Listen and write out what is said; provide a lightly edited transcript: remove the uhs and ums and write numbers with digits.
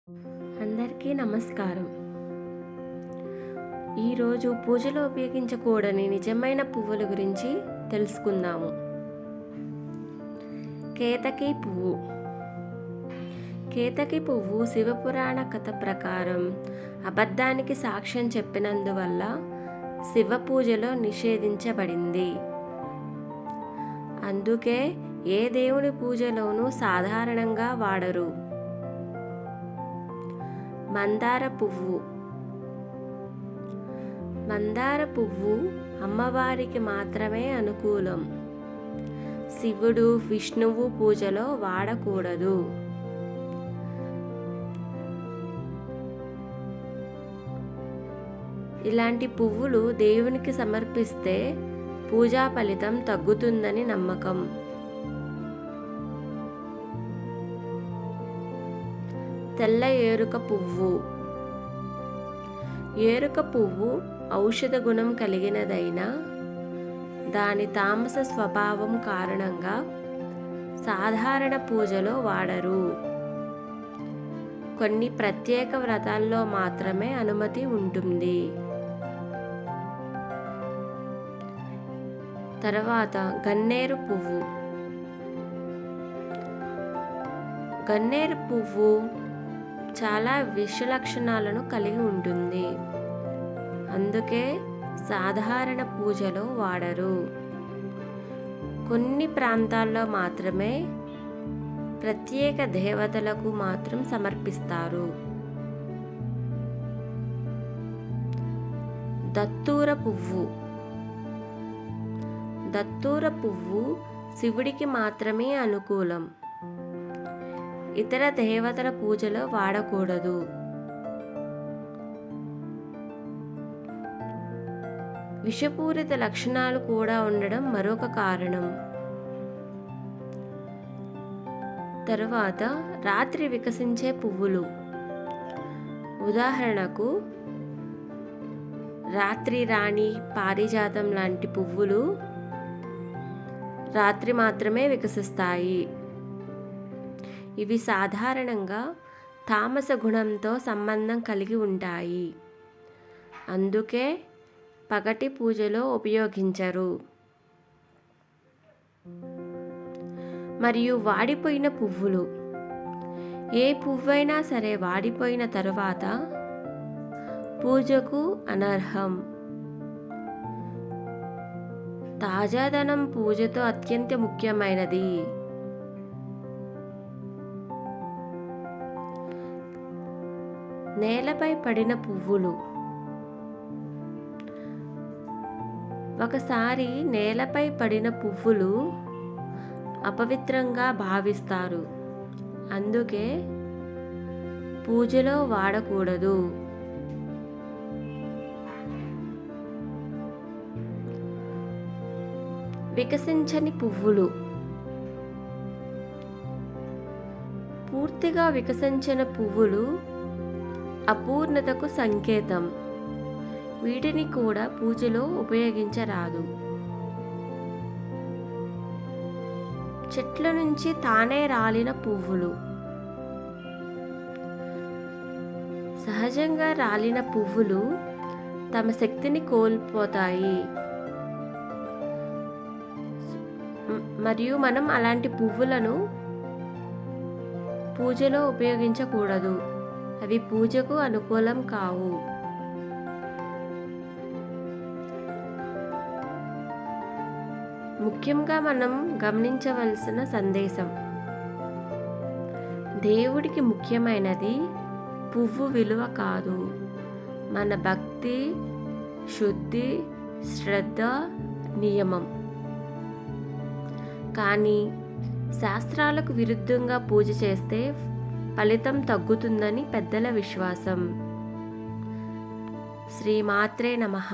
అందరికీ నమస్కారం. ఈరోజు పూజలో ఉపయోగించకూడని నిజమైన పువ్వుల గురించి తెలుసుకుందాము. కేతకి పువ్వు. కేతకి పువ్వు శివపురాణ కథ ప్రకారం అబద్ధానికి సాక్ష్యం చెప్పినందువల్ల శివ పూజలో నిషేధించబడింది. అందుకే ఏ దేవుని పూజలోనూ సాధారణంగా వాడరు. మందార పువ్వు. మందార పువ్వు అమ్మవారికి మాత్రమే అనుకూలం. శివుడు, విష్ణువు పూజలో వాడకూడదు. ఇలాంటి పువ్వులు దేవునికి సమర్పిస్తే పూజా ఫలితం తగ్గుతుందని నమ్మకం. తెల్ల ఏరుక పువ్వు. ఏరుక పువ్వు ఔషధ గుణం కలిగినదైనా దాని తామస స్వభావం కారణంగా సాధారణ పూజలో వాడరు. కొన్ని ప్రత్యేక వ్రతాల్లో మాత్రమే అనుమతి ఉంటుంది. తర్వాత గన్నేరు పువ్వు. గన్నేరు పువ్వు చాలా విష లక్షణాలను కలిగి ఉంటుంది. అందుకే సాధారణ పూజలో వాడరు. కొన్ని ప్రాంతాల్లో మాత్రమే ప్రత్యేక దేవతలకు మాత్రం సమర్పిస్తారు. దత్తూర పువ్వు. దత్తూర పువ్వు శివుడికి మాత్రమే అనుకూలం. ఇతర దేవతల పూజలో వాడకూడదు. విషపూరిత లక్షణాలు కూడా ఉండడం మరొక కారణం. తరువాత రాత్రి వికసించే పువ్వులు. ఉదాహరణకు రాత్రి రాణి, పారిజాతం లాంటి పువ్వులు రాత్రి మాత్రమే వికసిస్తాయి. ఇవి సాధారణంగా తామస గుణంతో సంబంధం కలిగి ఉంటాయి. అందుకే పగటి పూజలో ఉపయోగించరు. మరియు వాడిపోయిన పువ్వులు. ఏ పువ్వైనా సరే వాడిపోయిన తరువాత పూజకు అనర్హం. తాజాదనం పూజతో అత్యంత ముఖ్యమైనది. నేలపై పడిన పువ్వులు. ఒకసారి నేలపై పడిన పువ్వులు అపవిత్రంగా భావిస్తారు. అందుకే పూజలో వాడకూడదు. వికసించని పువ్వులు. పూర్తిగా వికసించిన పువ్వులు అపూర్ణతకు సంకేతం. వీటిని కూడా పూజలో ఉపయోగించరాదు. చెట్ల నుంచి తానే రాలిన పువ్వులు. సహజంగా రాలిన పువ్వులు తమ శక్తిని కోల్పోతాయి. మరియు మనం అలాంటి పువ్వులను పూజలో ఉపయోగించకూడదు. అవి పూజకు అనుకూలం కావు. ముఖ్యంగా మనం గమనించవలసిన సందేశం: దేవుడికి ముఖ్యమైనది పువ్వు విలువ కాదు, మన భక్తి, శుద్ధి, శ్రద్ధ, నియమం. కానీ శాస్త్రాలకు విరుద్ధంగా పూజ చేస్తే ఫలితం తగ్గుతుందని పెద్దల విశ్వాసం. శ్రీమాత్రే నమః.